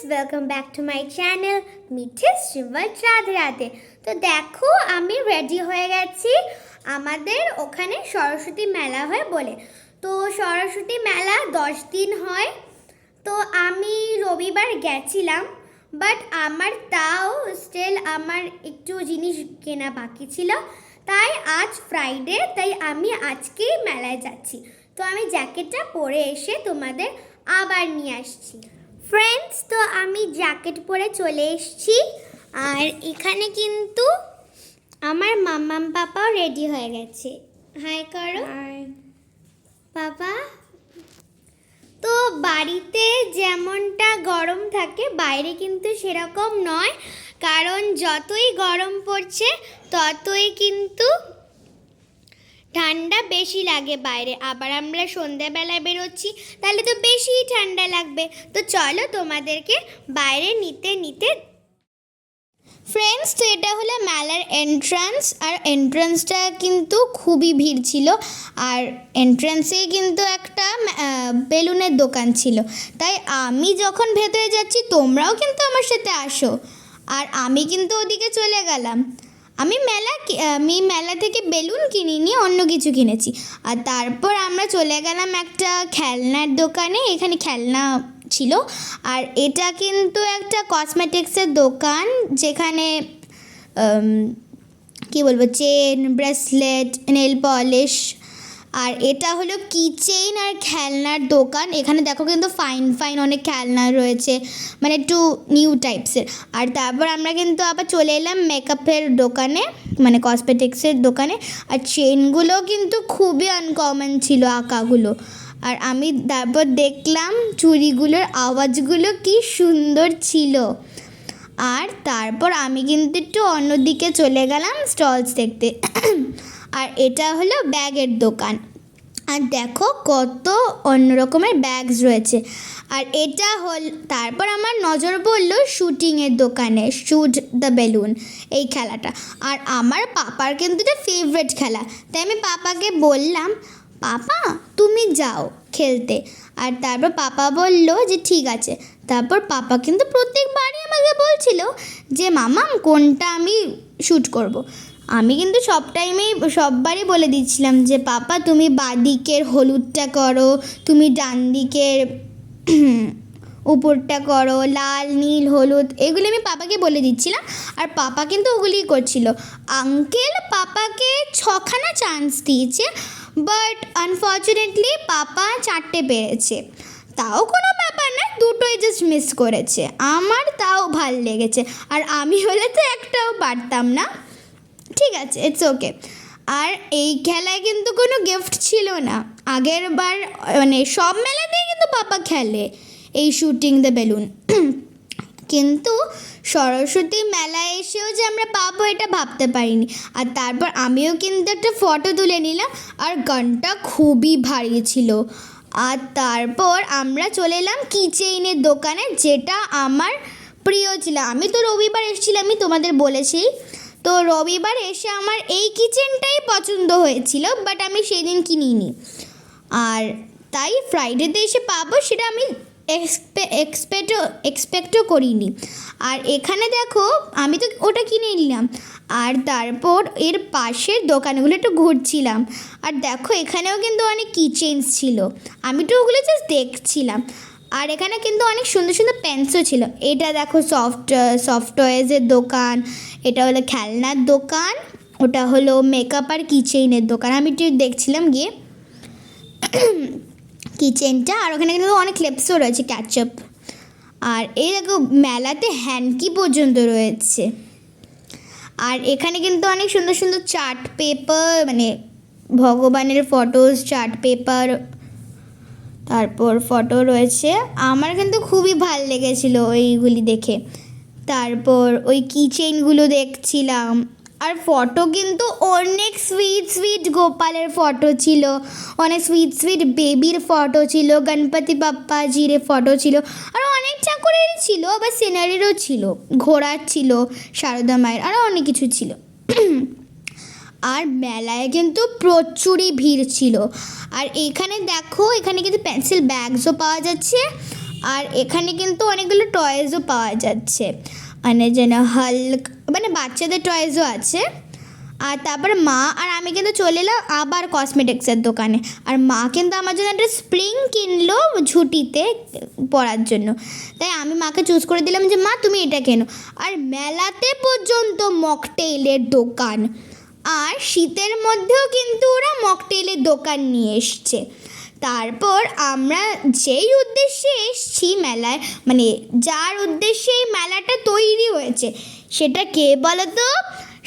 Welcome back to my channel মিঠে শ্রীবৎ রাধে রাধে। তো দেখো আমি রেডি হয়ে গেছি, আমাদের ওখানে সরস্বতী মেলা হয় বলে। তো সরস্বতী মেলা 10 দিন হয়। তো আমি রবিবার গেছিলাম, বাট আমার তাও স্টিল আমার একটু জিনিস কেনা বাকি ছিল, তাই আজ ফ্রাইডে, তাই আমি আজকেই মেলায় যাচ্ছি। তো আমি জ্যাকেটটা পরে এসে তোমাদের আবার নিয়ে আসছি। ফ্রেন্ডস, তো আমি জ্যাকেট পরে চলে এসেছি, আর এখানে কিন্তু আমার মাম্মাম পাপাও রেডি হয়ে গেছে। হাই করো বাবা। তো বাড়িতে যেমনটা গরম থাকে বাইরে কিন্তু সেরকম নয়, কারণ যতই গরম পড়ছে ততই কিন্তু ঠান্ডা বেশি লাগে বাইরে। আবার আমরা সন্ধ্যাবেলায় বেরোচ্ছি, তাহলে তো বেশিই ঠান্ডা লাগবে। তো চলো তোমাদেরকে বাইরে নিতে নিতে। ফ্রেন্ডস, তো এটা হলো মেলার এন্ট্রান্স, আর এন্ট্রান্সটা কিন্তু খুবই ভিড় ছিল, আর এন্ট্রান্সেই কিন্তু একটা বেলুনের দোকান ছিল। তাই আমি যখন ভেতরে যাচ্ছি তোমরাও কিন্তু আমার সাথে আসো, আর আমি কিন্তু ওদিকে চলে গেলাম। আমি মেলা থেকে বেলুন কিনিনি, অন্য কিছু কিনেছি। আর তারপর আমরা চলে গেলাম একটা খেলনার দোকানে, এখানে খেলনা ছিল। আর এটা কিন্তু একটা কসমেটিক্সের দোকান, যেখানে কি বলবো, চেন, ব্রেসলেট, নেল পলিশ, আর এটা হলো কিচেইন আর খেলনার দোকান। এখানে দেখো কিন্তু ফাইন ফাইন অনেক খেলনা রয়েছে, মানে একটু নিউ টাইপসের। আর তারপর আমরা কিন্তু আবার চলে এলাম মেকআপের দোকানে, মানে কসমেটিক্সের দোকানে। আর চেনগুলো কিন্তু খুবই আনকমন ছিল, আঁকাগুলো। আর আমি তারপর দেখলাম চুড়িগুলোর আওয়াজগুলো কি সুন্দর ছিল। আর তারপর আমি কিন্তু একটু অন্যদিকে চলে গেলাম স্টলস দেখতে। আর এটা হলো ব্যাগের দোকান, আর দেখো কত অন্য রকমের ব্যাগস রয়েছে। আর এটা তারপর আমার নজর পড়লো শুটিংয়ের দোকানে, শুট দ্য বেলুন, এই খেলাটা। আর আমার পাপার কিন্তু এটা ফেভারিট খেলা, তাই আমি পাপাকে বললাম, পাপা তুমি যাও খেলতে। আর তারপর পাপা বললো যে ঠিক আছে। তারপর পাপা কিন্তু প্রত্যেকবারই আমাকে বলছিল যে মামাম কোনটা আমি শ্যুট করব। আমি কিন্তু সববারই বলে দিচ্ছিলাম যে পাপা তুমি বাঁদিকের হলুদটা করো, তুমি ডান দিকের উপরটা করো, লাল, নীল, হলুদ, এগুলি আমি পাপাকে বলে দিচ্ছিলাম। আর পাপা কিন্তু ওগুলিই করছিল। আঙ্কেল পাপাকে 6খানা চান্স দিয়েছে, বাট আনফর্চুনেটলি পাপা 4টে পেরেছে। তাও কোনো ব্যাপার না, 2টোই জাস্ট মিস করেছে। আমার তাও ভাল লেগেছে, আর আমি হলে তো একটাও পারতাম না। ঠিক আছে, ইটস ওকে। আর এই খেলায় কিন্তু কোনো গিফট ছিল না। আগের বার মানে সব মেলাতেই কিন্তু পাপা খেলে এই শুটিং দ্য বেলুন, কিন্তু সরস্বতী মেলায় এসেও যে আমরা পাবো এটা ভাবতে পারিনি। আর তারপর আমিও কিন্তু একটা ফটো তুলে নিলাম, আর গানটা খুবই ভারী ছিল। আর তারপর আমরা চলে এলাম কিচেইনের দোকানে, যেটা আমার প্রিয় ছিল। আমি তো রবিবার এসেছিলাম, আমি তোমাদের বলেছি। তো রবিবার এসে আমার এই কিচেনটাই পছন্দ হয়েছিল, বাট আমি সেই দিন কিনিনি। আর তাই ফ্রাইডেতে এসে পাবো সেটা আমি এক্সপেক্টও করিনি। আর এখানে দেখো আমি তো ওটা কিনে নিলাম। আর তারপর এর পাশের দোকানগুলো একটু ঘুরছিলাম, আর দেখো এখানেও কিন্তু অনেক কিচেনস ছিল, আমি তো ওগুলো জাস্ট দেখছিলাম। আর এখানে কিন্তু অনেক সুন্দর সুন্দর পেন্সও ছিল। এটা দেখো সফট টয়েজের দোকান, এটা হলো খেলনার দোকান, ওটা হলো মেকআপ আর কিচেইনের দোকান। আমি একটু দেখছিলাম গিয়ে কিচেনটা, আর ওখানে কিন্তু অনেক ক্লিপসও রয়েছে, ক্যাচআপ। আর এই দেখো মেলাতে হ্যান্ডকি পর্যন্ত রয়েছে। আর এখানে কিন্তু অনেক সুন্দর সুন্দর চার্ট পেপার, মানে ভগবানের ফটোস, চার্ট পেপার, তারপর ফটো রয়েছে। আমার কিন্তু খুবই ভাল লেগেছিলো ওইগুলি দেখে। তারপর ওই কিচেনগুলো দেখছিলাম, আর ফটো কিন্তু অনেক সুইট সুইট গোপালের ফটো ছিল, অনেক সুইট সুইট বেবির ফটো ছিল, গণপতি বাপ্পাজির ফটো ছিল, আর অনেক ঠাকুরেরই ছিল, আবার সিনারিরও ছিল, ঘোড়ার ছিল, সারদা মায়ের, আরও অনেক কিছু ছিল। আর মেলায় কিন্তু প্রচুরই ভিড় ছিল। আর এখানে দেখো এখানে কিন্তু পেন্সিল ব্যাগসও পাওয়া যাচ্ছে, আর এখানে কিন্তু অনেকগুলো টয়েসও পাওয়া যাচ্ছে, মানে যেন হাল্ক, মানে বাচ্চাদের টয়েসও আছে। আর তারপর মা আর আমি কিন্তু চলে এলাম আবার কসমেটিক্সের দোকানে। আর মা কিন্তু আমার জন্য একটা স্প্রিং কিনলো ঝুঁটিতে পরার জন্য। তাই আমি মাকে চুজ করে দিলাম যে মা তুমি এটা কেনো। আর মেলাতে পর্যন্ত মকটেইলের দোকান, আর শীতের মধ্যেও কিন্তু ওরা মকটেইলের দোকান নিয়ে এসছে। তারপর আমরা যেই উদ্দেশ্যে এসছি মেলায়, মানে যার উদ্দেশ্যে এই মেলাটা তৈরি হয়েছে, সেটা কে বলো তো?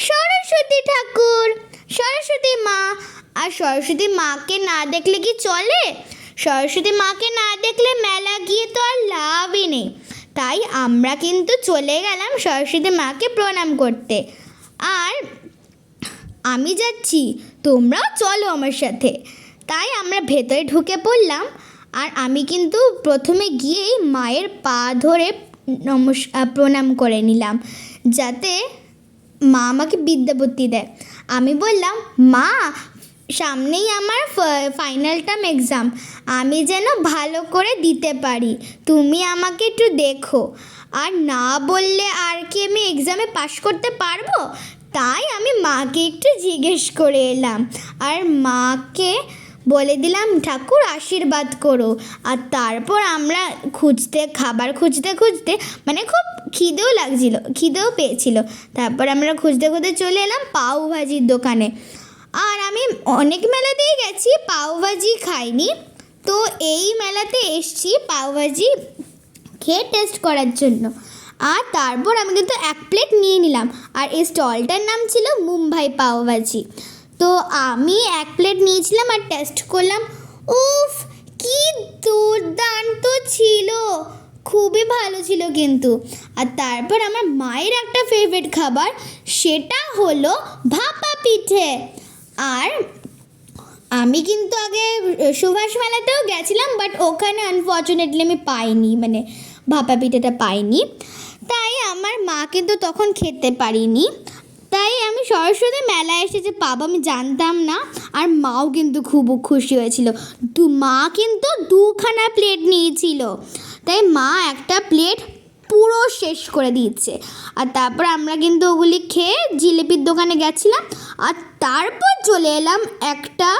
সরস্বতী ঠাকুর, সরস্বতী মা। আর সরস্বতী মাকে না দেখলে কি চলে? সরস্বতী মাকে না দেখলে মেলা গিয়ে তো আর লাভই নেই। তাই আমরা কিন্তু চলে গেলাম সরস্বতী মাকে প্রণাম করতে। আর আমি যাচ্ছি, তোমরাও চলো আমার সাথে। তাই আমরা ভেতরে ঢুকে পড়লাম। আর আমি কিন্তু প্রথমে গিয়েই মায়ের পা ধরে প্রণাম করে নিলাম, যাতে মা আমাকে বিদ্যাবুদ্ধি দেয়। আমি বললাম মা, সামনেই আমার ফাইনাল টার্ম এক্সাম, আমি যেন ভালো করে দিতে পারি, তুমি আমাকে একটু দেখো। আর না বললে আর কি আমি এক্সামে পাশ করতে পারবো? তাই আমি মাকে একটু জিজ্ঞেস করে এলাম। আর মাকে বলে দিলাম ঠাকুর আশীর্বাদ করো। আর তারপর আমরা খাবার খুঁজতে মানে খুব খিদেও পেয়েছিল। তারপর আমরা খুঁজতে চলে এলাম পাউভাজির দোকানে। আর আমি অনেক মেলাতেই গেছি, পাউভাজি খাইনি। তো এই মেলাতে এসছি পাউভাজি খেয়ে টেস্ট করার জন্য। আর তারপর আমি কিন্তু 1 প্লেট নিয়ে নিলাম। আর এই স্টলটার নাম ছিল মুম্বাই পাউভাজি। তো আমি 1 প্লেট নিয়েছিলাম আর টেস্ট করলাম। উফ, কি দুর্দান্ত ছিল, খুবই ভালো ছিল কিন্তু। আর তারপর আমার মায়ের একটা ফেভারিট খাবার, সেটা হলো ভাপা পিঠে। আর আমি কিন্তু আগে সুভাষ মেলাতেও গেছিলাম, বাট ওখানে আনফর্চুনেটলি আমি পাইনি, মানে ভাপা পিঠেটা পাইনি। তাই আমার মা কিন্তু তখন খেতে পারিনি। তাই আমি সরস্বতী মেলায় এসে যে পাবো আমি জানতাম না। আর মাও কিন্তু খুব খুশি হয়েছিল। মা কিন্তু 2খানা প্লেট নিয়েছিল। তাই মা একটা প্লেট পুরো শেষ করে দিয়েছে। আর তারপর আমরা কিন্তু ওগুলি খেয়ে জিলিপির দোকানে গেছিলাম। আর তারপর চলে এলাম একটা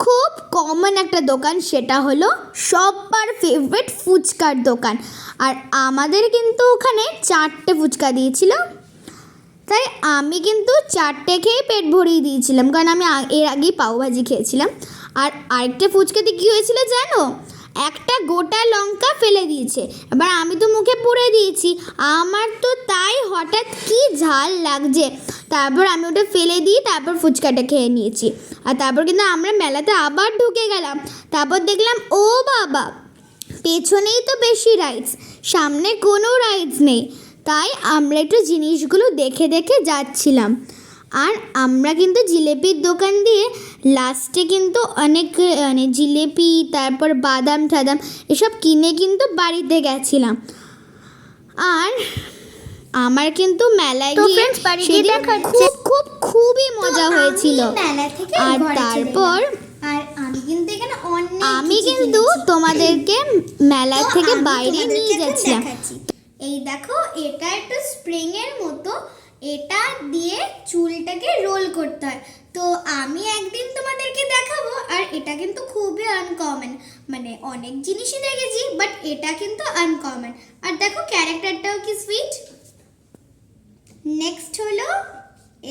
খুব কমন একটা দোকান, সেটা হলো সবার ফেভারিট ফুচকার দোকান। আর আমাদের কিন্তু ওখানে 4টে ফুচকা দিয়েছিল। তাই আমি কিন্তু 4টে খেয়ে পেট ভরিয়ে দিয়েছিলাম, কারণ আমি এর আগেই পাউভাজি খেয়েছিলাম। আর আরেকটা ফুচকাতে কী হয়েছিল জানো? একটা গোটা লঙ্কা ফেলে দিয়েছে। এবার আমি তো মুখে পুড়ে দিয়েছি, আমার তো তাই হঠাৎ কি ঝাল লাগছে। তারপর আমি ওটা ফেলে দিয়ে তারপর ফুচকাটা খেয়ে নিয়েছি। আর তারপর কিন্তু আমরা মেলাতে আবার ঢুকে গেলাম। তারপর দেখলাম ও বাবা, পেছনেই তো বেশি রাইডস, সামনে কোনো রাইডস নেই। তাই আমরা একটু জিনিসগুলো দেখে যাচ্ছিলাম। আর আমরা কিন্তু জিলেপির দোকান দিয়ে লাস্টে কিন্তু অনেক মানে জিলেপি, তারপর বাদাম টাদাম এসব কিনে কিন্তু বাড়িতে গেছিলাম। আর আমার কিন্তু মেলায় গিয়ে খুবই মজা হয়েছিল। আর তারপর আমি কিন্তু তোমাদেরকে মেলা থেকে বাইরে নিয়ে যাচ্ছিলাম। এই দেখো, এটা একটু স্প্রিংয়ের মতো, এটা দিয়ে চুলটাকে রোল করতে হয়। তো আমি একদিন তোমাদেরকে দেখাবো। আর এটা কিন্তু খুবই আনকমন, মানে অনেক জিনিসই দেখেছি, বাট এটা কিন্তু আনকমন। আর দেখো ক্যারেক্টারটাও কি সুইট। নেক্সট হলো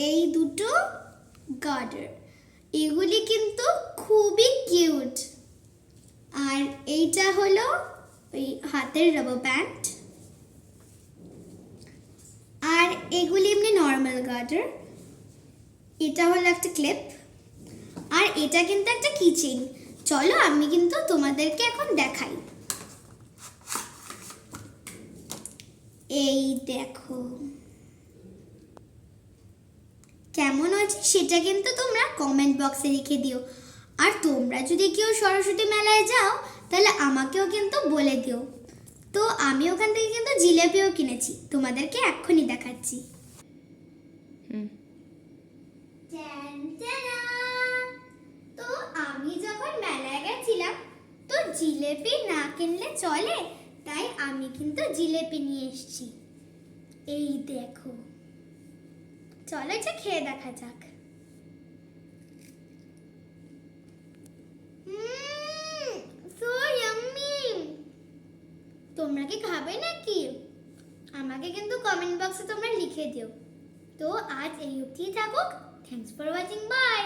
এই দুটো গার্ডার, এগুলি কিন্তু খুবই কিউট। আর এইটা হলো ওই হাতের রাবার ব্যান্ড। আর এগুলি এমনি নর্মাল গার্ডার। এটা হলো একটা ক্লিপ। আর এটা কিন্তু একটা কিচেন। চলো আমি কিন্তু তোমাদেরকে এখন দেখাই। এই দেখো কেমন হয়েছে সেটা কিন্তু তোমরা কমেন্ট বক্সে লিখে দিও। আর তোমরা যদি কেউ সরস্বতী মেলায় যাও তাহলে আমাকেও কিন্তু বলে দিও। তো আমি ওখান থেকে কিন্তু জিলেপিও কিনেছি, তোমাদেরকে এক্ষুনি দেখাচ্ছি। তো আমি যখন মেলায় গেছিলাম তো জিলেপি না কিনলে চলে, তাই আমি কিন্তু জিলেপি নিয়ে এসেছি। এই দেখো, চলো এটা খেয়ে দেখা যাক। So yummy. তোমরা কি খাবে নাকি? আমাকে কিন্তু কমেন্ট বক্সে তোমরা লিখে দিও। তো আজ এই অবধি থাকুক। Thanks for watching, by.